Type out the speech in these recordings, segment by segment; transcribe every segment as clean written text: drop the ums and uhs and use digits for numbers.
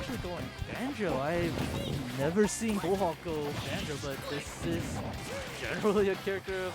actually going Banjo. I've never seen BullHall go Banjo, but this is generally a character of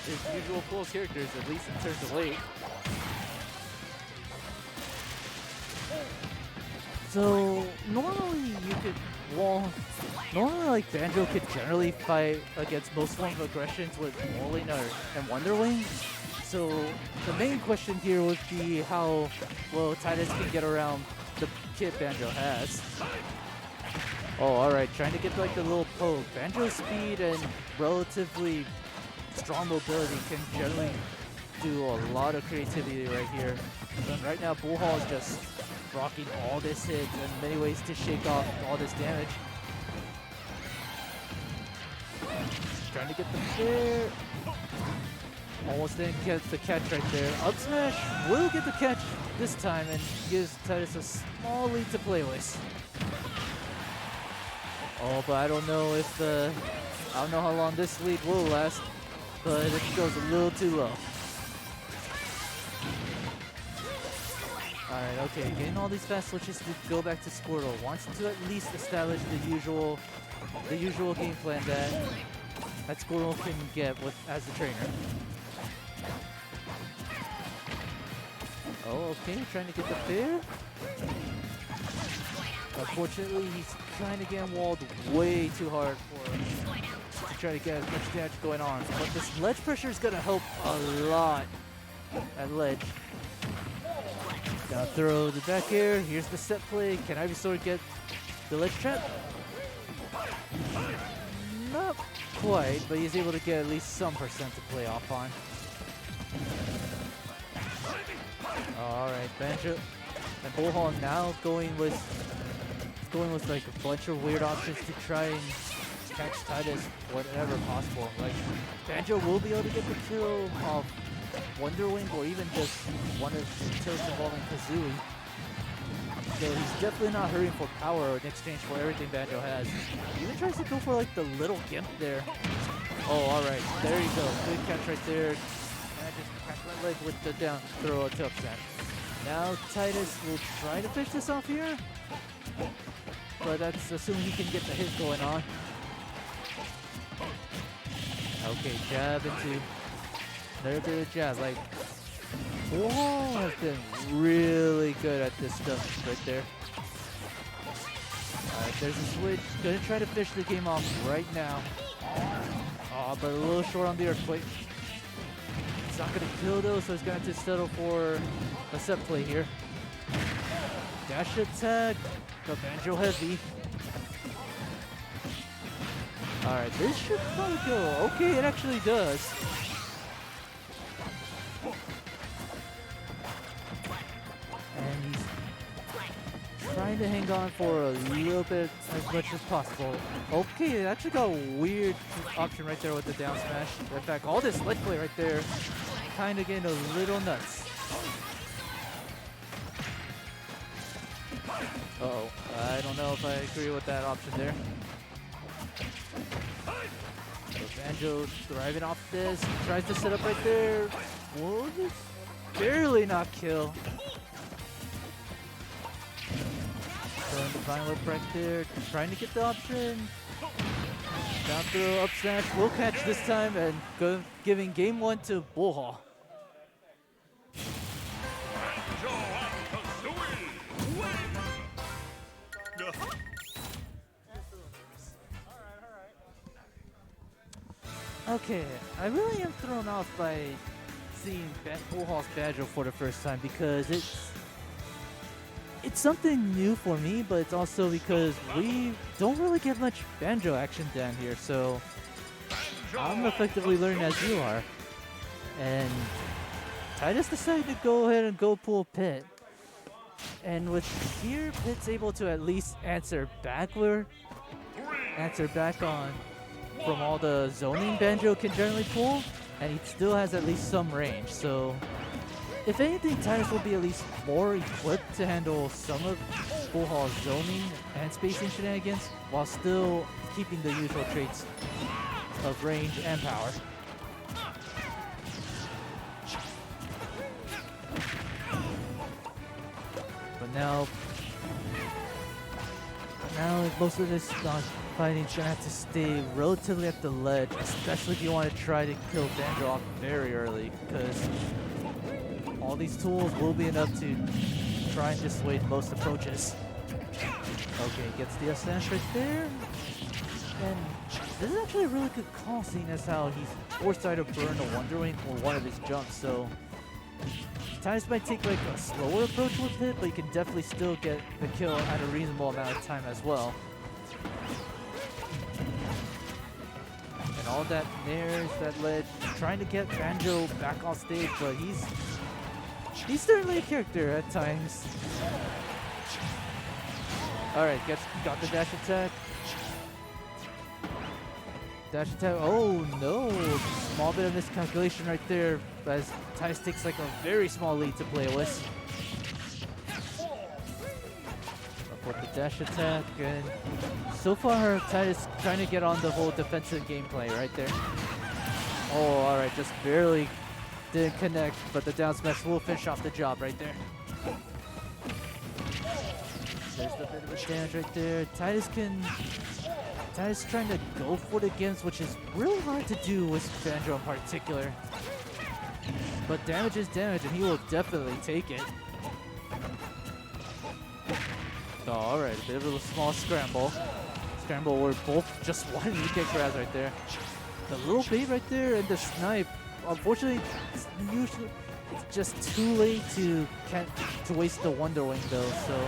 his usual pool characters, at least in terms of weight. So normally you could normally like Banjo could generally fight against most forms of aggressions with Walling and Wonder Wing. So the main question here would be how well Tidus can get around the kit Banjo has. Oh, alright, trying to get like the little poke. Banjo's speed and relatively strong mobility can generally do a lot of creativity right here. And right now, BullHall is just rocking all this hits and many ways to shake off all this damage. Trying to get the fair. Almost didn't get the catch right there. Up smash will get the catch this time and gives Tidus a small lead to play with. Oh, but I don't know if I don't know how long this lead will last, but it goes a little too low. Alright, okay, getting all these fast switches to go back to Squirtle. Wants to at least establish the usual game plan that Squirtle can get with as the trainer. Oh, okay, trying to get the fair. Unfortunately, he's kind of getting walled way too hard to try to get as much damage going on. But this ledge pressure is going to help a lot at ledge. Down throw the back air. Here's the set play. Can Ivysaur get the ledge trap? Not quite, but he's able to get at least some percent to play off on. Alright, Banjo and BullHall now going with like a bunch of weird options to try and catch Tidus whenever possible. Like Banjo will be able to get the kill off Wonder Wing or even just one of the kills involving Kazooie. So he's definitely not hurrying for power in exchange for everything Banjo has. He even tries to go for like the little gimp there. Oh, alright, there you go. Good catch right there. And I just cracked my leg with the down throw to upset. Now Tidus will try to finish this off here. But that's assuming he can get the hit going on. Okay, jab into another bit of jab. Like, BullHall has been really good at this stuff right there. Alright, there's a switch. Gonna try to finish the game off right now. Oh, but a little short on the earthquake. It's not gonna kill though, so he's gonna have to settle for a set play here. Dash attack. The Banjo heavy. Alright, this should probably go. Okay, it actually does. And he's trying to hang on for a little bit as much as possible. Okay, it actually got a weird option right there with the down smash. In fact, all this ledge play right there kind of getting a little nuts. Uh-oh, I don't know if I agree with that option there. So Banjo thriving off this, tries to set up right there. Will just barely not kill. Throwing the Vine Whip right there, trying to get the option. Down throw, up smash, will catch this time, and giving game one to BullHall. Okay, I really am thrown off by seeing BullHall's Banjo for the first time because it's something new for me, but it's also because we don't really get much Banjo action down here, so I'm effectively learning as you are. And Tidus decided to go ahead and go pull Pit. And with here, Pit's able to at least answer back on from all the zoning Banjo can generally pull, and he still has at least some range. So if anything, Tidus will be at least more equipped to handle some of BullHall's zoning and spacing shenanigans while still keeping the usual traits of range and power. But now Now most of this fighting's gonna have to stay relatively at the ledge, especially if you want to try to kill Banjo off very early, because all these tools will be enough to try and dissuade most approaches. Okay, gets the S-Dash right there. And this is actually a really good call, seeing as how he's forced to burn a Wonder Wing or one of his jumps, so Tidus might take like a slower approach with it, but you can definitely still get the kill at a reasonable amount of time as well. And all that nares that led trying to get Banjo back on stage, but he's certainly a character at times. Alright, got the dash attack. Dash attack. Oh no! Small bit of miscalculation right there, as Tidus takes like a very small lead to play with. Up with the dash attack, and so far Tidus trying to get on the whole defensive gameplay right there. Oh, alright, just barely didn't connect, but the down smash will finish off the job right there. There's the bit of a damage right there. Tidus trying to go for the games, which is really hard to do with Banjo in particular. But damage is damage, and he will definitely take it. Oh, alright, a bit of a small scramble. Scramble where both just wanted to kick grabs right there. The little bait right there and the snipe. Unfortunately, it's just too late to waste the Wonder Wing though. So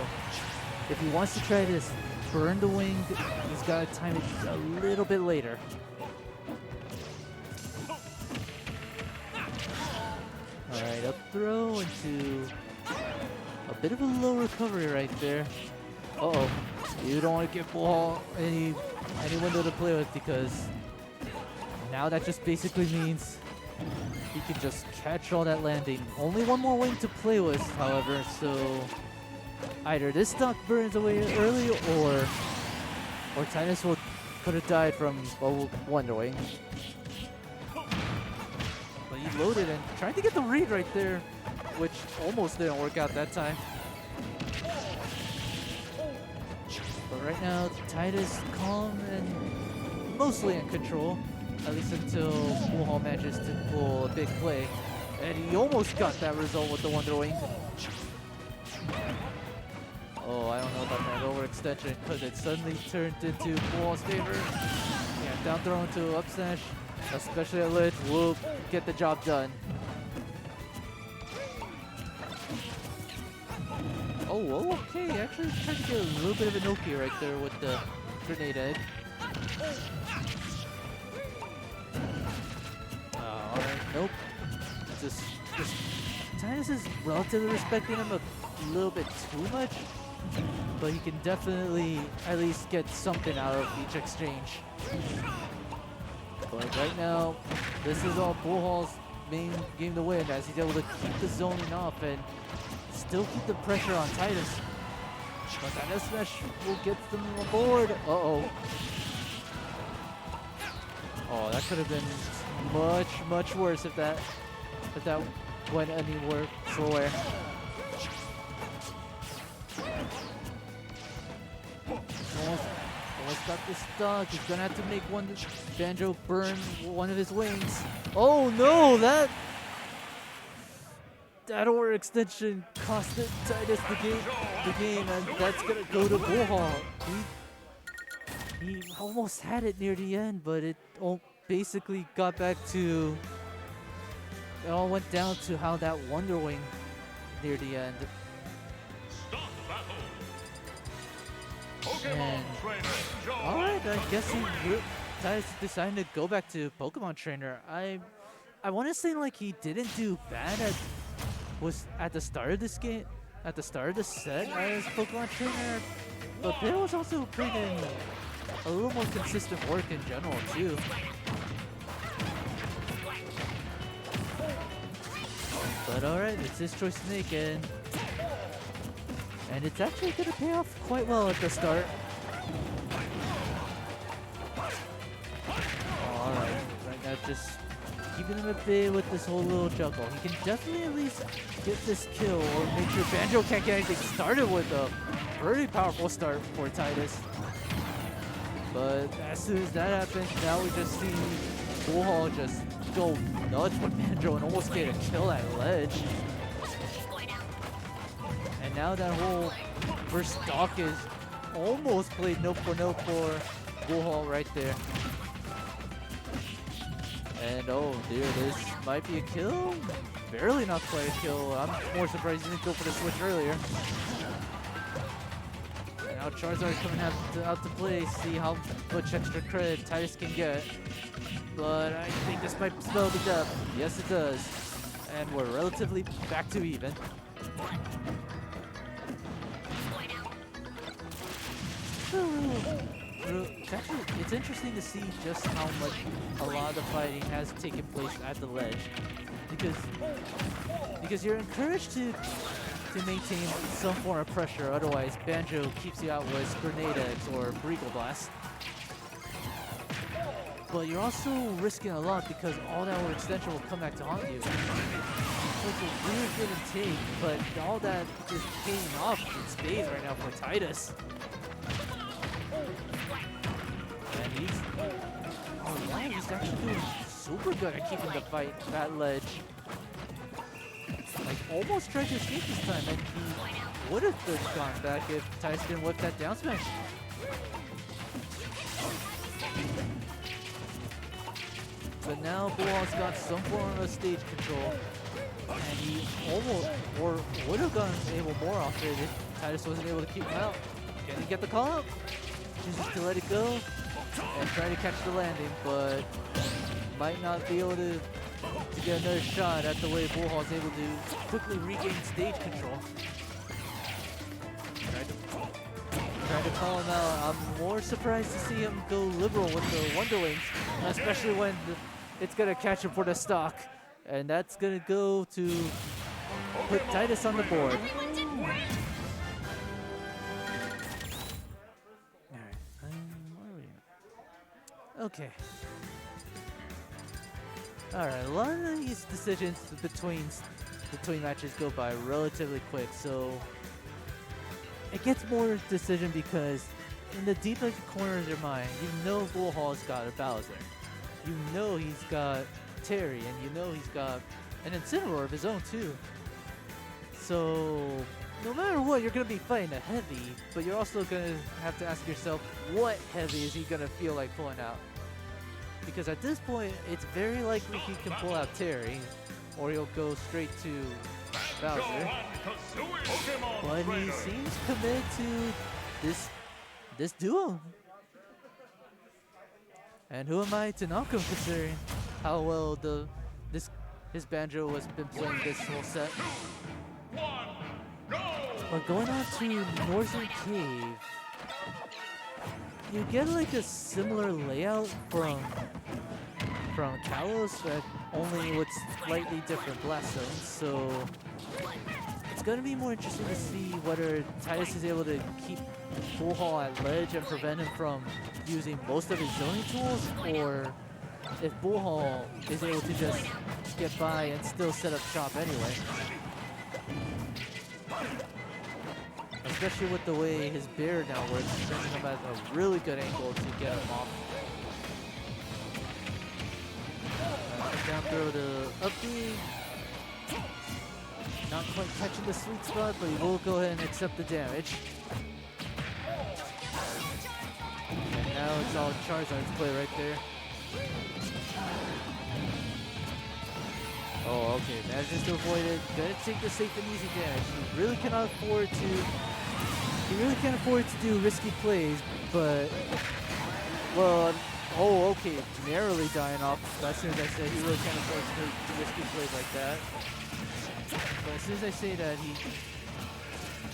if he wants to try this burn the wing, he's got to time it a little bit later. Alright, up throw into a bit of a low recovery right there. Uh-oh. You don't want to give BullHall any window to play with, because now that just basically means he can just catch all that landing. Only one more wing to play with, however, so either this stock burns away early, or Tidus could have died from a Wonder Wing. But he loaded and tried to get the read right there, which almost didn't work out that time. But right now, Tidus calm and mostly in control, at least until BullHall manages to pull a big play. And he almost got that result with the Wonder Wing. Oh, I don't know about that overextension, because it suddenly turned into BullHall's favor. Yeah, down throw into up smash, especially at ledge, will get the job done. Oh, okay, actually trying to get a little bit of an Oki right there with the grenade egg. Alright, nope. Just Tidus is relatively respecting him a little bit too much, but he can definitely at least get something out of each exchange. But right now, this is all BullHall's main game to win, as he's able to keep the zoning off and still keep the pressure on Tidus. But that S-Smash will get them on board. Uh-oh. Oh, that could have been much worse if that went anywhere slower. Almost got the stock. He's gonna have to make Banjo burn one of his wings. Oh no, that overextension costed Tidus the game, and that's gonna go to BullHall. He almost had it near the end, but it basically got back to. It all went down to how that Wonder Wing near the end. And alright, I guess Tidus decided to go back to Pokemon Trainer. I want to say like he didn't do bad at the start of this game, at the start of the set as Pokemon Trainer, but Bill was also putting in a little more consistent work in general too. But alright, it's his choice to make, and it's actually going to pay off quite well at the start. Alright, right now just keeping him at bay with this whole little juggle. He can definitely at least get this kill, or make sure Banjo can't get anything started with him. pretty powerful start for Tidus. But as soon as that happens, now we just see BullHall just go nuts with Banjo and almost get a kill at ledge. And now that whole first stock is almost played note for BullHall right there. And oh dear, this might be a kill. Barely not quite a kill. I'm more surprised he didn't go for the switch earlier. And now Charizard coming out to play, see how much extra credit Tidus can get. But I think this might spell the death. Yes, it does. And we're relatively back to even. It's interesting to see just how much a lot of the fighting has taken place at the ledge, because you're encouraged to maintain some form of pressure. Otherwise, Banjo keeps you out with Grenade Eggs or Breagle Blast. But you're also risking a lot because all that extension will come back to haunt you. So it's a weird give and take, but all that is paying off in spades right now for Tidus. And he's actually doing super good at keeping the fight that ledge. Like almost tried to escape this time, and he would have gone back if Tidus didn't whip that down smash. But now BullHall's got some form of stage control, and he almost, or would have gotten able more off it if Tidus wasn't able to keep him out. Can he get the call out? Chooses to let it go and try to catch the landing, but might not be able to get another shot at the way BullHall's able to quickly regain stage control. Trying to call him out. I'm more surprised to see him go liberal with the Wonderwings, especially when it's going to catch him for the stock. And that's going to go to put Tidus on the board. Okay. Alright, a lot of these decisions between matches go by relatively quick, so it gets more decision because in the deepest corners of your mind, you know BullHall's got a Bowser. You know he's got Terry, and you know he's got an Incineroar of his own too. So no matter what, you're going to be fighting a heavy, but you're also going to have to ask yourself, what heavy is he going to feel like pulling out? Because at this point, it's very likely he can pull out Terry, or he'll go straight to Bowser. But he seems committed to this duo. And who am I to knock him, considering how well his Banjo has been playing this whole set. But going on to Northern Cave, you get like a similar layout from Kalos, but only with slightly different blast zones. So it's going to be more interesting to see whether Tidus is able to keep BullHall at ledge and prevent him from using most of his zoning tools, or if BullHall is able to just get by and still set up shop anyway. Especially with the way his bear now works, sending him at a really good angle to get him off. Down throw to up B. Not quite catching the sweet spot, but he will go ahead and accept the damage. And now it's all Charizard's play right there. Oh, okay, manages to avoid it. Gonna take the safe and easy damage. He really cannot afford to. He really can't afford to do risky plays, but well, oh, okay, narrowly dying off. As soon as I said he really can't afford to do risky plays like that. But as soon as I say that, he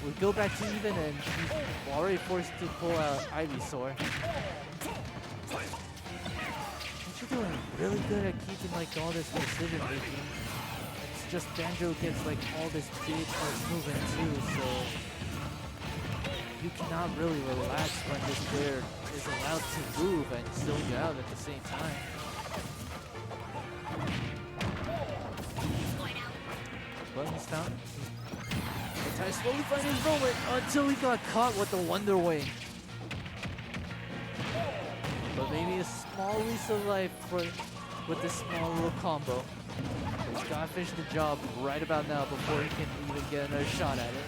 would go back to even, and he's already forced to pull out Ivysaur. You're doing really good at keeping like all this decision making. It's just Banjo gets like all this big movement too, so you cannot really relax when this player is allowed to move and still get out at the same time. But he's not. Tidus slowly finding his moment until he got caught with the Wonder Wing. But maybe a small lease of life with this small little combo. He's gotta finish the job right about now before he can even get another shot at it.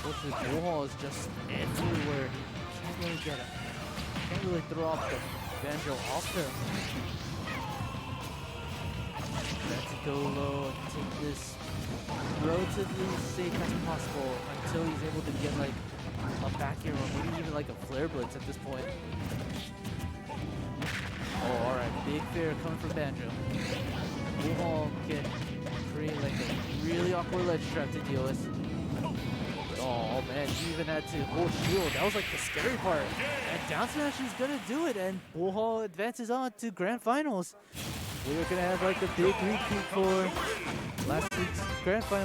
Unfortunately, BullHall is just everywhere. He can't really get it. Can't really throw off the Banjo off him. That's to go low and take this relatively safe as possible until he's able to get like a back air or maybe even like a flare blitz at this point. Oh, alright, big fair coming from Banjo. BullHall can create like a really awkward ledge trap to deal with. Oh man, he even had to hold shield. That was like the scary part. And down smash is gonna do it, and BullHall advances on to grand finals. We're gonna have like a big repeat for last week's grand final.